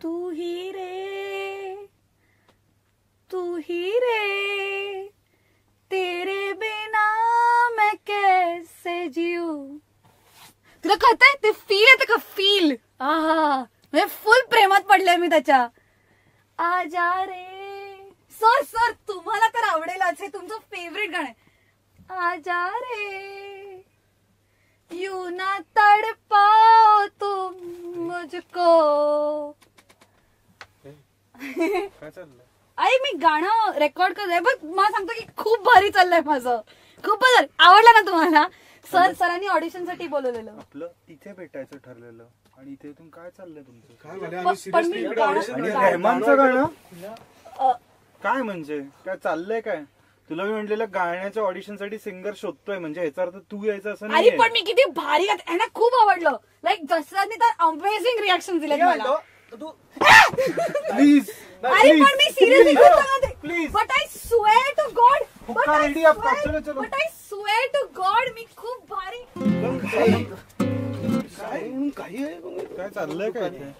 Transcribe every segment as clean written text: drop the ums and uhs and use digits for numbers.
तू ही रे तेरे बिना मैं कैसे जीऊ. तुला कळतंय ते फील येते का फील. म्हणजे फुल प्रेमात पडले मी त्याच्या. आजा रे सर सर तुम्हाला तर आवडेलच, हे तुमचं फेवरेट गाणं आहे. आजा रे यू ना तड़पाओ तुम मुझको. काय चाललंय? आई मी गाणं रेकॉर्ड करतोय बघ. मला सांगतो की खूप भारी चाललंय माझं. खूप भारी. आवडलं ना तुम्हाला? सरांनी ऑडिशन साठी बोलवलेलं. आपलं तिथे भेटायचं ठरलेलं आणि इथे इथून काय चाललंय तुमचं? रेहमानचं गाणं काय म्हणजे काय चाललंय? काय तुला मी म्हटलेलं गाण्याच्या ऑडिशन साठी सिंगर शोधतोय, म्हणजे ह्याचा अर्थ तू यायचं असं नाही. पण मी किती भारी गाते, खूप आवडलं. लाईक जसरांनी तर अमेझिंग रिॲक्शन दिले मला. प्लीज अरे पण मी seriously please. But I swear to God, but I swear to God मी खूप भारी. काय चाललंय काय ते?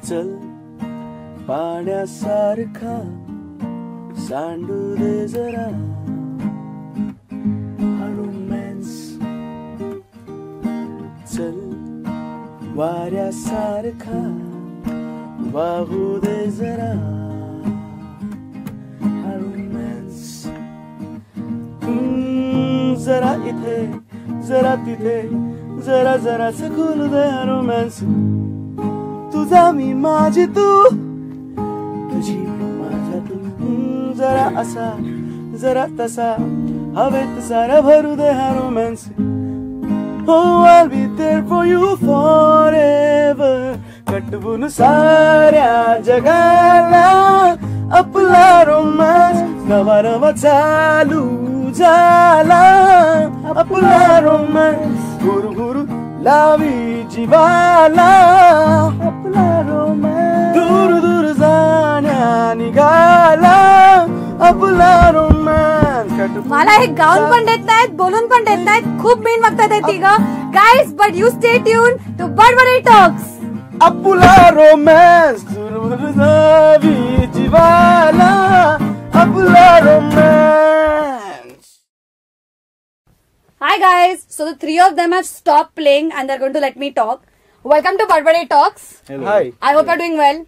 चल पाण्यासारखा सांडू दे जरा हा रोमॅन्स. चल वाऱ्यासारखा वाहू दे जरा हा रोमॅन्स. जरा इथे जरा तिथे जरा जराच खोलू दे हा रोमॅन्स. तुझा मी माझी तू, तुझी माझा तू. जरा असा जरा तसा हवेत सारा भरू दे हा romance. Oh, I'll be there for you forever. कटवून साऱ्या जगाला आपला रोमॅन्स. नवा नवा चालू झाला आपला रोमॅन्स. गुरु गुरु लावी जीवाला आपला रोमॅन्स. दूर दूर जाण्या निघाला आपला रोमॅन्स. मला हे गाऊन पण देत नाहीत, बोलून पण देत नाहीत. खूप मेन बघतात ते तिघ guys. But you stay tuned to Badbade talks. आपला रोमॅन्स. दूर दूर जावी जीवाला आपला romance. Hi guys, so the three of them have stopped playing and they're going to let me talk. Welcome to Badbade Talks. Hi. I hope you're doing well.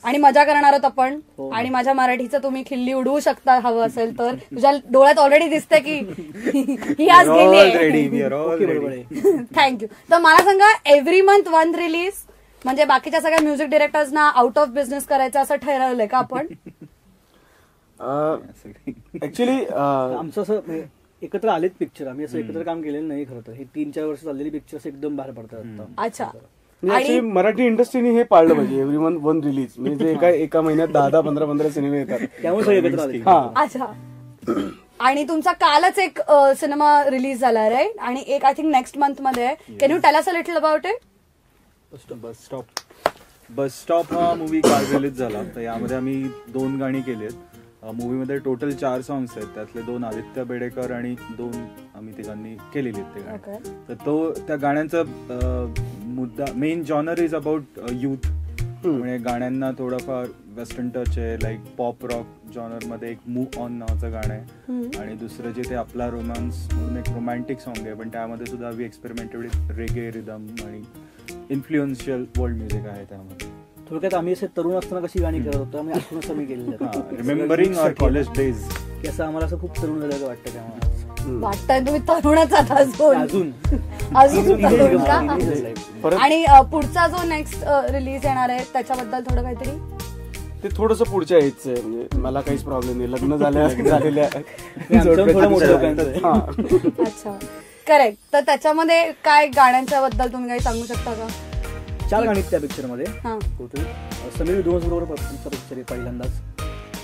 आणि मजा करणार आहोत आपण. आणि माझ्या मराठीचं तुम्ही खिल्ली उडवू शकता हवं असेल तर. तुझ्या डोळ्यात ऑलरेडी दिसते की ही आज गेली. थँक्यू. तर मला सांगा, एव्हरी मंथ वन रिलीज म्हणजे बाकीच्या सगळ्या म्युझिक डिरेक्टर्सना आउट ऑफ बिझनेस करायचं असं ठरवलंय का आपण? ऍक्च्युली आमचं असं एकत्र आलेत पिक्चर. आम्ही असं एकत्र काम केलेलं नाही खरं तर. हे 3-4 वर्ष चाललेली पिक्चर्स एकदम बाहेर पडतात. अच्छा. आणि मराठी इंडस्ट्रीने हे पाळलं पाहिजे. एव्हरी मंथ वन रिलीज म्हणजे एका महिन्यात 10-10, 15-15 सिनेमे येतात. त्यामुळे सगळे एकत्र आले. अच्छा. आणि तुमचा कालच एक सिनेमा रिलीज झाला राईट, आणि एक आय थिंक नेक्स्ट मंथ मध्ये आहे. Can you tell us a little about it? Bus stop हा मूवी काल रिलीज झाला. तर यामध्ये आम्ही 2 गाणी केली आहेत. मूवीमध्ये टोटल 4 सॉंग्स आहेत. त्यातले 2 आदित्य बेडेकर आणि 2 आम्ही तिघांनी केलेली आहेत ते गाणे. तर त्या गाण्यांचा मुद्दा main genre is about youth. म्हणजे गाण्यांना थोडंफार वेस्टर्न टच आहे. लाईक पॉप रॉक जॉनर मध्ये एक मूव्ह ऑन नावाचं गाणं आहे, आणि दुसरं जे ते आपला रोमांस म्हणून एक रोमॅन्टिक सॉंग आहे. पण त्यामध्ये सुद्धा we experimented with reggae rhythm आणि इन्फ्लुएन्शियल वर्ल्ड म्युझिक आहे त्यामध्ये. थोडक्यात आम्ही असे तरुण असताना कशी गाणी करत होतो आम्ही आठवण असं मी केलेलं. रिमेंबरिंग आवर कॉलेज डेज. की असं आम्हाला असं खूप तरुण झालं वाटतं. तेव्हा वाटतंय तुम्ही तरुणच आहात अजून. आणि पुढचा जो नेक्स्ट रिलीज येणार आहे त्याच्याबद्दल थोडं काहीतरी. ते थोडंसं पुढच्या एजचं आहे. म्हणजे मला काहीच प्रॉब्लेम नाही. लग्न झालेल्या अच्छा करेक्ट. तर त्याच्यामध्ये काय गाण्यांच्या बद्दल तुम्ही काही सांगू शकता का? 4 गाणी त्या पिक्चर मध्ये. समीर विद्वांस बरोबर पिक्चर पहिल्यांदाच.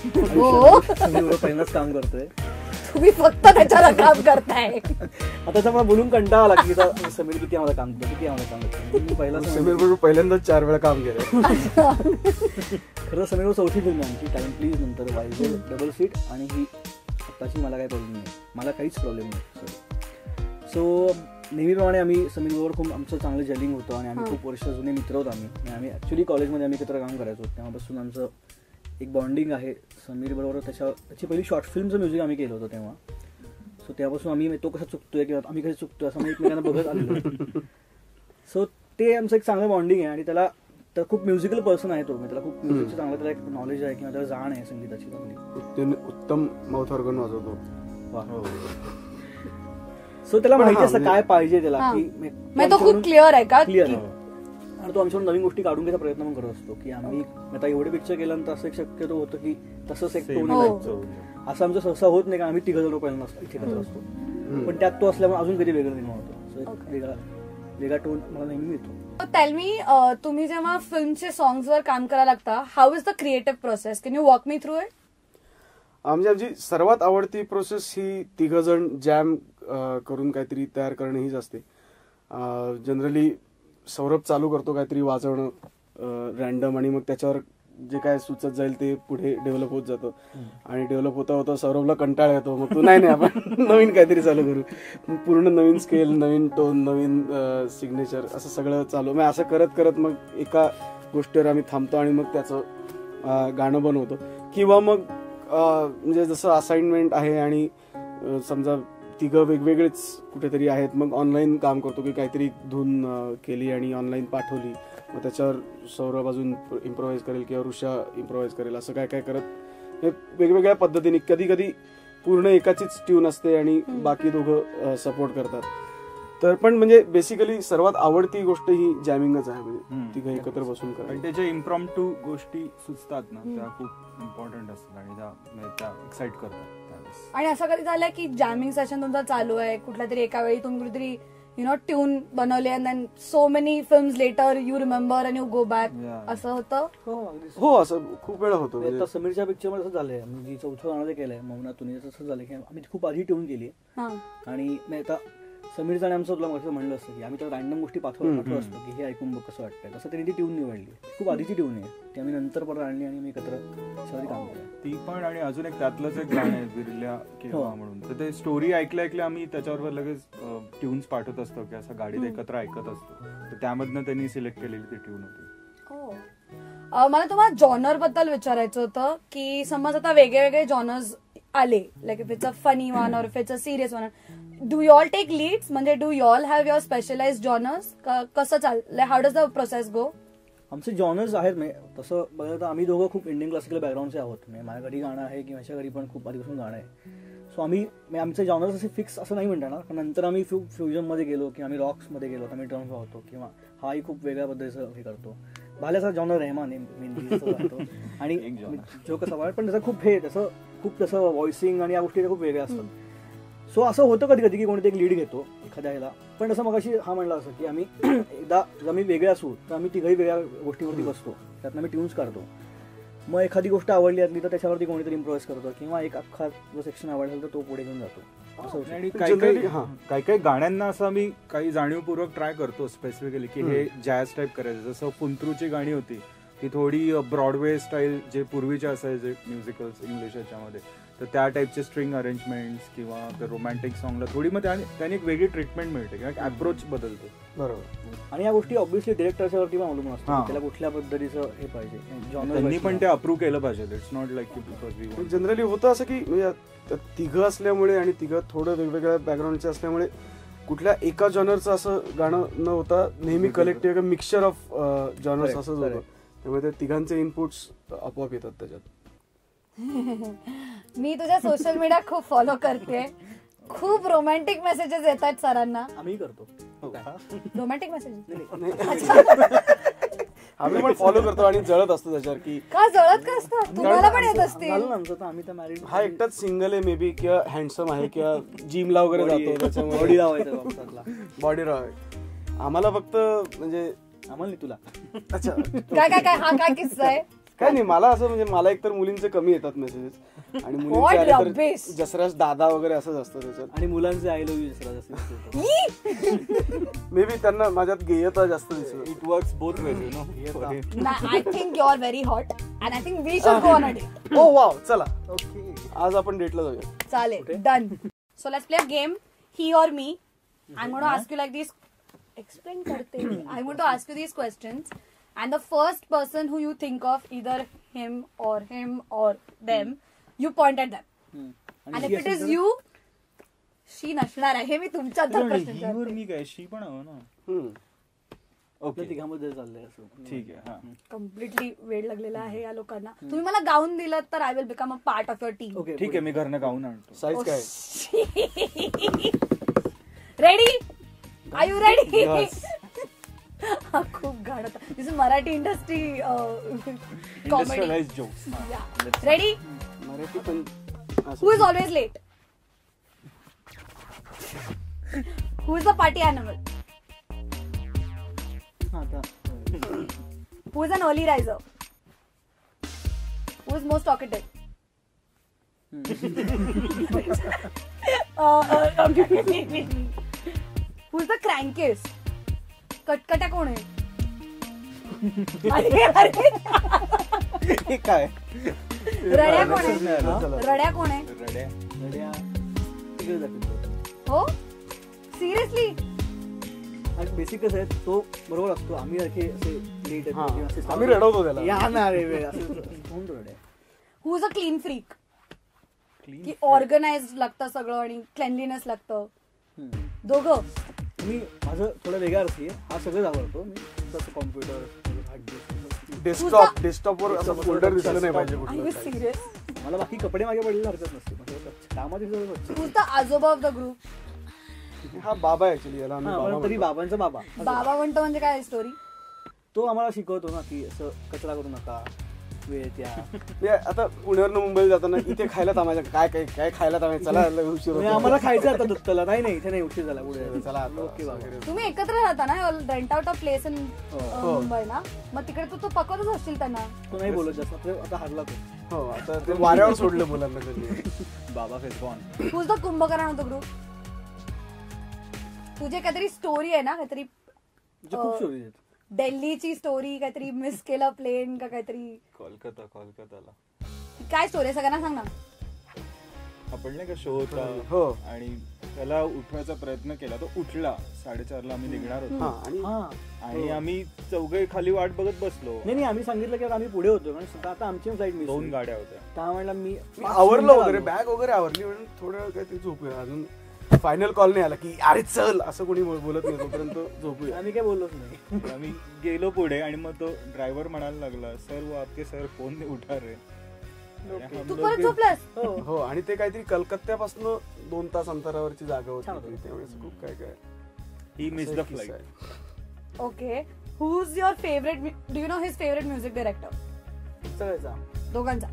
समीर बरोबर पहिल्यांदाच काम करतोय. तुम्ही फक्त त्याच्यावर काम करताय. आता मला बोलून कंटाळा आला की आता समीर किती आम्हाला काम करतो. मी पहिला समीर बरोबर पहिल्यांदाच 4 वेळा काम केलं. खरं समीर चौथी फिल्म आहे आमची, टाइम प्लीज, नंतर वाईज, डबल सीट, आणि ही आत्ताची मला काही प्रॉब्लेम नाही, मला काहीच प्रॉब्लेम नाही. सो नेहमीप्रमाणे आम्ही समीर बरोबर खूप आमचं चांगलं जेलिंग होतं आणि आम्ही खूप वर्ष जुने मित्र होतो. आम्ही ॲक्च्युली कॉलेजमध्ये आम्ही एकत्र काम करायचो, तेव्हापासून आमचं एक बॉन्डिंग आहे समीर बरोबर. त्याची पहिली शॉर्ट फिल्मचं म्युझिक आम्ही केलं होतं तेव्हा. सो तेव्हापासून आम्ही तो कसा चुकतोय किंवा आम्ही कधी चुकतोय असं आम्ही एकमेकांना बघत आलेलो. सो ते आमचं एक चांगलं बॉन्डिंग आहे. आणि त्याला तर खूप म्युझिकल पर्सन आहे तो, त्याला खूप म्युझिकचं चांगलं त्याला एक नॉलेज आहे किंवा त्याला जाण आहे संगीताची चांगली. उत्तम माउथ ऑर्गन वाजवतो. सो त्याला माहिती असतं काय पाहिजे त्याला, की तो खूप क्लिअर आहे का? क्लिअर आहे. आणि तो आमच्याकडून नवीन गोष्टी काढून घ्यायचा प्रयत्न पण करत असतो, की आम्ही आता एवढे पिक्चर केल्यानंतर असं एक शक्यतो होतं की तसंच एक टोन असं आमचं सहसा होत नाही, का आम्ही 3 जण पहिल्यांदा एकत्र असतो, पण त्यात तो असल्यामुळे अजून कधी वेगळं निर्माण होतं. सो वेगळा टोन मला नेहमी मिळतो. टेल मी, तुम्ही जेव्हा फिल्मचे सॉंग्स वर काम करायला लागता, how is the creative process? Can you walk me through it? आमची सर्वात आवडती प्रोसेस ही 3 जण जॅम करून काहीतरी तयार करणं हीच असते. जनरली सौरभ चालू करतो काहीतरी वाजवणं रॅन्डम, आणि मग त्याच्यावर जे काय सुचत जाईल ते पुढे डेव्हलप होत जातं. आणि डेव्हलप होता होता सौरभला कंटाळा येतो, मग तू नाही आपण नवीन काहीतरी चालू करू. पूर्ण नवीन स्केल, नवीन टोन, नवीन सिग्नेचर, असं सगळं चालू. मग असं करत करत मग एका गोष्टीवर आम्ही थांबतो आणि मग त्याचं गाणं बनवतो. किंवा मग म्हणजे जसं असाइनमेंट आहे आणि समजा 3 वेगवेगळेच कुठेतरी आहेत, मग ऑनलाईन काम करतो की काहीतरी धून केली आणि ऑनलाईन पाठवली, मग त्याच्यावर सौरभ अजून इम्प्रोव्हाइज करेल किंवा ऋषा इम्प्रोव्हाइज करेल, असं काय काय करत हे वेगवेगळ्या पद्धतीने. कधी कधी पूर्ण एकाचीच ट्यून असते आणि बाकी दोघं सपोर्ट करतात. तर पण म्हणजे बेसिकली सर्वात आवडती गोष्ट ही जॅमिंगच आहे, म्हणजे 3 एकत्र बसून करायला. त्याच्या इम्प्रॉम्प्टू गोष्टी सुचतात ना, त्या खूप इम्पॉर्टंट असतात आणि त्या एक्साइट करतात. आणि असं कधी झालंय की जॅमिंग सेशन तुमचा चालू आहे, कुठल्या तरी एका वेळी तुम्ही कुठेतरी ट्यून बनवली and then so many films later you remember and you go back, असं होतं? हो, असं खूप वेळा होतं. आता समीरच्या पिक्चर मध्ये असं झालंय, मी 4थं गाणं जे केलंय मौनातून, असं झालं की आम्ही खूप आधी ट्यून केली आणि आता समीरचं आणि आमचं तुला म्हणलं असतं की आम्ही तर रॅन्डम गोष्टी पाठवत असतो की हे ऐकून बघ कसं वाटतंय, तसं त्यांनी ती ट्यून निवडली. खूप आधीची ट्यून आहे ती, आम्ही नंतर परत आणली आणि मी एकत्र सगळी काम केलं ती पण. आणि अजून एक त्यातलंच एक गाणं आहे विरल्या किंवा म्हणून, तर ते स्टोरी ऐकल्या आम्ही त्याच्यावर लगेच ट्यून्स पाठवत असतो की असं गाडीत एकत्र ऐकत असतो, तर त्यामधनं त्यांनी सिलेक्ट केलेली ती ट्यून होती. मला तुम्हाला जॉनर बद्दल विचारायचं होतं की समज आता वेगळे जॉनर्स आले, like if it's a funny one और if it's a serious one, do you all take leads? म्हणजे do you all have your specialised genres? कसं चाललंय? How does the process go? आमचे जॉनर्स आहेत, म्हणजे तसं बघायला तर आम्ही दोघं खूप इंडियन क्लासिकल बॅकग्राऊंडचे आहोत. म्हणजे माझ्या घरी गाणं आहे किंवा माझ्या घरी पण खूप आधीपासून गाणं आहे. सो आमचे जॉनर्स असे फिक्स असं नाही म्हणता येणार. नंतर आम्ही फ्युजनमध्ये गेलो किंवा आम्ही रॉक्समध्ये गेलो, आम्ही टर्न्स होतो किंवा हाही खूप वेगळ्या पद्धतीचं हे करतो. भाल्याचा जॉनर रेहमान आहे आणि जो कसं वाट, पण त्याचं खूप तसं व्हॉइसिंग आणि या गोष्टी खूप वेगळ्या असतात. सो असं होतं कधी कधी की कोणते एक लीड घेतो एखाद्या ह्याला, पण तसं मग अशी म्हणलं असं की आम्ही एकदा जर आम्ही वेगळे असू तर आम्ही 3 वेगळ्या गोष्टीवरती बसतो, त्यातनं आम्ही ट्यून्स काढतो. मग एखादी गोष्ट आवडली असली तर त्याच्यावरती कोणीतरी इम्प्रोव्हाइज करतो किंवा एक अख्खा जो सेक्शन आवडला तर तो पुढे घेऊन जातो. आणि काही गाण्यांना असं आम्ही काही जाणीवपूर्वक ट्राय करतो स्पेसिफिकली की हे जॅझ टाईप करायचं. जसं पुंत्रूची गाणी होती ती थोडी ब्रॉडवे स्टाईल जे पूर्वीचे असायचे म्युझिकल्स इंग्लिश याच्यामध्ये, तर त्या टाईपचे स्ट्रिंग अरेंजमेंट्स किंवा रोमॅन्टिक सॉंगला थोडी मग त्याने एक वेगळी ट्रीटमेंट मिळते किंवा अप्रोच बदलतो. बरोबर. आणि या गोष्टी ऑब्व्हियसली डिरेक्टरच्या वरती पण अवलंबून असतात, त्याला कुठल्या पद्धतीचं हे पाहिजे, त्यांनी पण ते अप्रूव्ह केलं पाहिजे. इट्स नॉट लाईक की बिकॉज वी जनरली होतं असं की 3 असल्यामुळे आणि 3 थोडं वेगवेगळ्या बॅकग्राऊंडचे असल्यामुळे कुठल्या एका जॉनरचं असं गाणं न होता नेहमी कलेक्टिव्ह मिक्सचर ऑफ जॉनर्स असंच होतं. त्यामुळे त्या 3 इनपुट्स आपोआप येतात त्याच्यात. मी तुझ्या सोशल मीडिया खूप फॉलो करते, खूप रोमॅन्टिक मेसेजेस येतात सरांना. आम्ही करतो रोमॅन्टिक मेसेजेस, आम्ही पण फॉलो करतो आणि जळत असतो त्याच्यावर की का जळत का असतं? तुम्हाला पण येत असतील. आम्ही तर मॅरिड, हा एकटाच सिंगल आहे मे बी किंवा हँडसम आहे किंवा जिमला वगैरे जातो त्याच्यामुळे बॉडी लावायचं बॉडी राहाय. आम्हाला फक्त म्हणजे आम्हाला तुला अच्छा काय हा काय किस्सा आहे? काय नाही, मला असं म्हणजे मला एकतर मुलींचे कमी येतात मेसेजेस आणि What मुलींचे आले तर rubbish. जसराज दादा वगैरे असंच असतं त्याच्यात. आणि मुलांचे I love you may be त्यांना माझ्यात गेयता जास्त दिसत. It works both ways you know. I think you're very hot and I think we should go on a date. Oh wow, चला आज आपण डेटला जाऊया. Chale, done. So let's play a game, he or me. I'm going to ask you like these. Explain karte. I'm going to ask you these questions, and the first person who you think of, either him or them, you point at them. And if it is you, she नसणार आहे. मी तुमच्या प्रश्न ही वर विचारते. मी काय शी पण हवं ना. हम्म. ओके तिघांमध्ये चाललंय असं. ठीक आहे. हा कम्प्लिटली वेळ लागलेला आहे या लोकांना. तुम्ही मला गाऊन दिलं तर I will become a part of your team. Okay ठीक आहे, मी घरनं गाऊन आणतो. साईज काय? Ready? Are you ready? Yes. खूप गाणं this Marathi industry comedy. Industrialise jokes. Ready? Marathi पण who is always late? Who is the party animal? Who is an early riser? Who is most talkative? Who is the crankiest? कटकट्या कोण आहे? हे काय रड्या कोण लक्षच नाही आहे? आलं. रड्या कोण आहे? रड्या. तिकडे जातील. हो सिरियसली? आणि बेसिक कसं आहे, तो बरोबर असतो. आम्ही असे लेट हा, आम्ही रडवतो त्याला. या ना रे वेळ असं कोण रडे. Who is a clean freak? Clean की ऑर्गनाइज लागतं सगळं आणि क्लेनलीनेस लागतं. दोघं? मी माझं थोडं वेगळं असते. हा सगळं आवडतो. मी तसं कॉम्प्युटर डेस्कटॉपवर असं फोल्डर दिसलं नाही पाहिजे आय यू कुठलं. सिरियस? मला बाकी कपडे मागे पडलेला हरकत नसते. कामात हु इज द आजोबा ऑफ द ग्रुप? हा बाबा ऍक्च्युली, याला आम्ही बाबा तरी म्हणतो. बाबांचा बाबा बाबा म्हणतो म्हणजे काय स्टोरी? तो आम्हाला शिकवतो ना की असं कचरा करू नका, वेळ त्या. म्हणजे आता पुण्यावरनं मुंबईला जाताना इथे खायला थांबायचं, काय काय काय खायला थांबायचं, चला लय उशीर म्हणजे होतो. आम्हाला खायचं आता दत्तला. नाही इथे नाही, उशीर झाला पुढे. चला आता. ओके बाबा. तुम्ही एकत्र राहता ना, rent out of place in हो. मुंबई ना, मग तिकडे तू पकवतच असशील त्यांना. तो नाही बोलत जास्त. आता हरला तो. हो, आता ते वाऱ्यावर सोडलं मुलांना त्यांनी. बाबा face gone. Who is the Kumbhakarna of the group? तुझे काहीतरी स्टोरी आहे ना, काहीतरी खूप स्टोरीज आहेत. दिल्लीची स्टोरी, काहीतरी मिस केलं प्लेन का काहीतरी. कोलकाताला काय स्टोरी आहे सगळ्यांना सांग ना. आपण नाही का शो होता हो. आणि त्याला उठवायचा प्रयत्न केला, तो उठला. 4:30 आम्ही निघणार हा, होतो आणि आणि आम्ही चौघे खाली वाट बघत बसलो. नाही आम्ही सांगितलं की आता आम्ही पुढे होतो कारण आता आमची फ्लाईट मिस 2 गाड्या होत्या. त्या म्हणला मी आवरलं वगैरे, बॅग वगैरे आवरली, म्हणून थोडं काहीतरी झोपूया. अजून फायनल कॉल नाही आला की अरे चल असं कोणी बोलत नाही, तोपर्यंत झोपूया. आम्ही काय बोललोच नाही. आम्ही गेलो पुढे आणि मग तो ड्रायव्हर म्हणायला लागला, सर वो आपके सर फोन नाही उठा रे. तू परत झोपलास? हो, आणि ते काहीतरी कलकत्त्यापासून 2 तास अंतरावरची जागा छान होती, होतं. त्यामुळे खूप काय काय ही miss the flight. Okay. Who is your favourite? Do you know his favourite music director? सगळ्याचा दोघांचा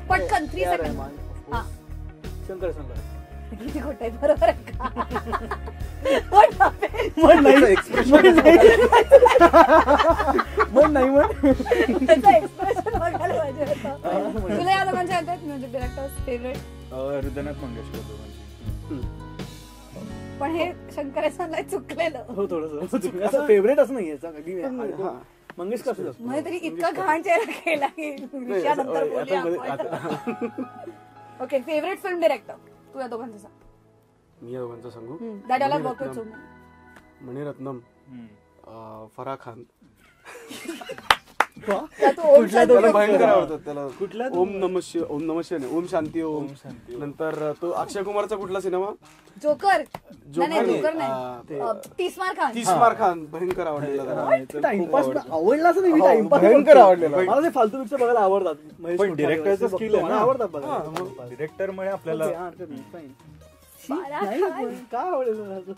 पटकन 3 A.R. सेकंड. रहमान, of हा. course. शंकर किती खोट आहे, बरोबर आहे का? What happened? मन नाही त्याचं expression बघायला पाहिजे होतं. तुला या दोघांचे येतात music director favourite? Hridaynath Mangeshkar दोघांची. पण हे शंकरेसांना चुकलेलं. हो थोडस फेवरेट असं नाही याचा कधी. मंगेश कसं असतो म्हणजे तरी इतका घाण चेहरा केला की विषयानंतर बोलूया. ओके. फेवरेट फिल्म डायरेक्टर तू या दोघांचं सांग. मी या दोघांचं सांगू? That all I work with Soman. Maniratnam, Farah Khan. त्याला भयंकर आवडतात. त्याला कुठला? ओम नमः शिवाय, ओम शांती ओम. नंतर तो अक्षय कुमारचा कुठला सिनेमा? जोकर. नाही जोकर ते नाही, तीसमार खान. तीसमार खान भयंकर आवडलेला त्याला. टाइमपास आवडला असं नाही. टाइमपास भयंकर आवडलेला. मला ते फालतू पिक्चर बघायला आवडतात. महेश पण कोठारे डिरेक्टरचं वगैरे स्किल आहे मला ना. आवडतात बघा. डिरेक्टर मुळे आपल्याला काय आवडेल.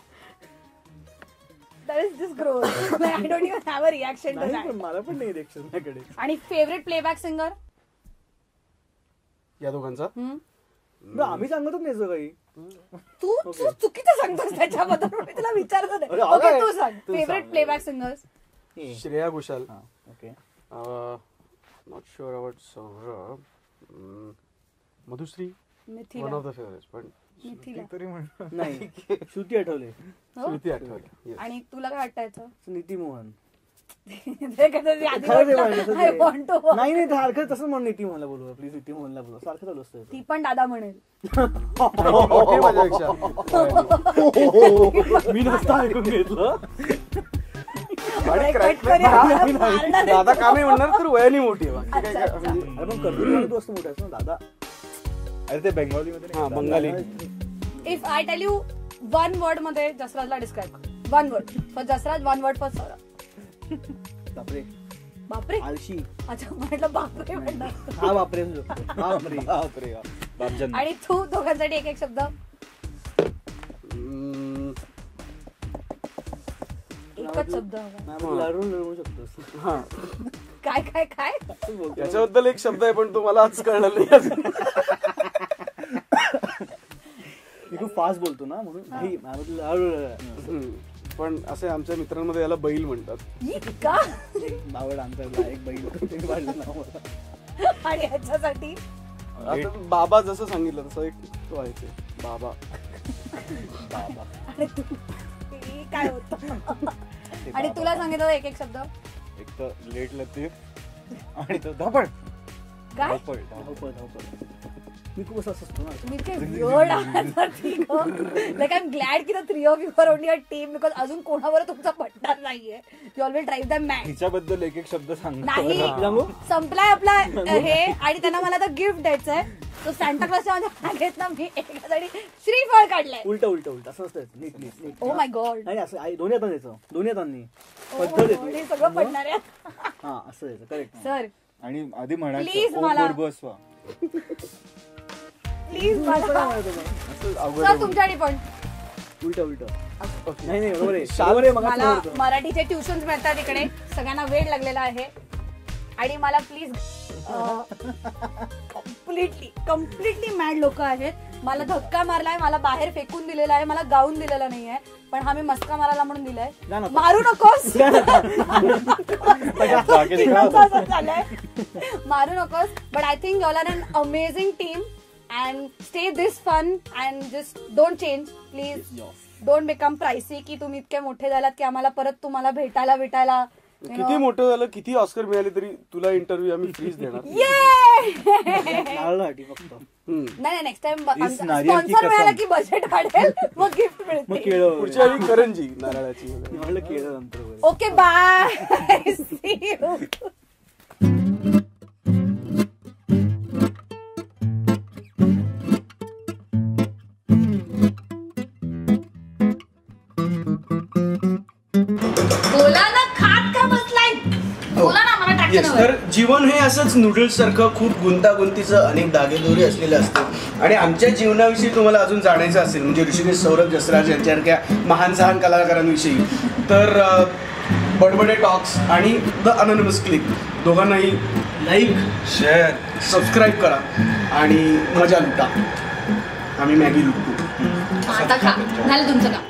That is just gross. I don't even have a reaction to that. मला पण नाही रिएक्शन त्याकडे. आणि फेवरेट प्लेबॅक सिंगर? या दोघांचा आम्ही सांगतच नाही काही. तू चुकीचं सांगतोस त्याच्याबद्दल. मी तुला विचारत होते. अरे, ओके अरे, तू सांग तू फेवरेट सांग. Playback singers. Shreya Ghoshal, okay. Not sure about Saurabh. Madhushri one Mithila of the favourite, पण मिथिला तरी म्हणतो नाही श्रुती आठवले, हो? श्रुती आठवली. आणि तुला काय वाटायचं? नीती मोहन. ते कधी आधी खरं ते म्हटलं, म्हणलं, I want to walk. नाही नाही सारखं तसं म्हण, नीती मोहनला बोलवा प्लीज, नीती मोहनला बोलवा, सारखं चालू असतं ती पण दादा म्हणेल. मोठी माझ्यापेक्षा. मी नसतं ऐकून घेतलं. आणि कट crack- करेल, मारणार आहे. दादा का नाही म्हणणार, तर वयाने मोठी आहे. बाकी काय- अच्छा, म्हणजे अरे पण कर्तृत्वाने तू असतं मोठा आहेस ना दादा. अरे ते बेंगॉली मध्ये हा, Bengali. If I tell you one word मध्ये जसराजला डिस्क्राईब कर, one word for Jasraj, one word for Saurabh. बापरे बापरे. आळशी. अच्छा म्हटलं बापरे म्हणणार. हा बापरे हा बापरे. बापरे बापजन. आणि तू दोघांसाठी एक एक शब्द. एकच शब्द हवा. लढून लढवू शकतोस. हा, काय काय काय याच्याबद्दल एक शब्द आहे, पण तुम्हाला आज कळणार नाही अजून. मी खूप फास्ट बोलतो ना म्हणून नाही, हम्म. पण असे आमच्या मित्रांमध्ये याला बैल म्हणतात. ही का? आवड आमचा एक बैल होता, त्यांनी वाढलं नाव मला. आणि ह्याच्यासाठी आता बाबा जसं सांगितलं तसं एक तो आहे ते बाबा. बाबा. आणि तू हे काय होतं? आणि तुला सांगितलं एक एक शब्द. एक तर लेट लतीफ आणि तो धापड. काय? धापड. धावपळ धावपळ. मी खूप असं असतो ना. तुम्ही इतके weird आहात ना तिघं. Like I'm glad की the three of you are only a team because अजून कोणावर तुमचा पट्टा नाहीये. You always drive them mad. तिच्याबद्दल एक एक शब्द सांग. नाही सांगू? संपलाय आपला हे, आणि त्यांना मला आता गिफ्ट द्यायचंय. तो सांता क्लॉसच्या माझ्या मागेत ना मी एकासाठी श्रीफळ काढलंय. उलट उलट उलट असं असतं. नीट नीट नीट. Oh my God. नाही असं दोन्ही हाताने द्यायचं, दोन्ही हातांनी पद्धत येते. हे सगळं पडणार आहे. हा असं द्यायचं. करेक्ट. सर आणि आधी Please म्हणायचं मला. बसवा. प्लीज मला असं अवघड सर तुमच्यासाठी पण. उलट उलट. नाही नाही बरोबर आहे. शाल बरोबर आहे, मगाचं मला बरोबर. मराठीचे ट्युशन्स मिळतात इकडे, सगळ्यांना वेळ लागलेला आहे. आणि मला प्लीज कम्प्लिटली मॅड लोक आहेत. मला धक्का मारलाय, मला बाहेर फेकून दिलेला आहे, मला गाऊन दिलेला नाहीये, पण हा मी मस्का मारायला म्हणून दिलाय. जा ना. मारू नकोस. बाकी असं झालंय. मारू नकोस. But I think y'all are an amazing team and stay this fun and just don't change please. Don't become pricey की तुम्ही इतके मोठे झालात की आम्हाला परत तुम्हाला भेटायला किती मोठं झालं, किती ऑस्कर मिळाले तरी तुला इंटरव्ह्यू आम्ही फ्रीज देणार. नारळासाठी फक्त. नाही नेक्स्ट टाइम इस नारियल की स्पॉन्सर मिळाला कसम. की बजेट वाढेल, मग गिफ्ट मग मिळते. केळं. पुढच्या वेळी करंजी नारळाची. मी म्हणलं केळं नंतर वगैरे. Okay bye. See you. बोला ना, खात का बसलाय? बोला ना, मला येस, टाकलं तर जीवन हे असंच नूडल्स सारखं खूप गुंतागुंतीचं अनेक दागेदोरे असलेलं असतं. आणि आमच्या जीवनाविषयी तुम्हाला अजून जाणायचं असेल, म्हणजे ऋषिकेश सौरभ जसराज यांच्यासारख्या महान सहान कलाकारांविषयी, तर बडबडे टॉक्स आणि द अनोनिमस क्लिक दोघांनाही लाईक शेअर सबस्क्राईब करा आणि मजा लुटा. आम्ही मॅगी लुटतो. आता खा. झालं तुमचं काम.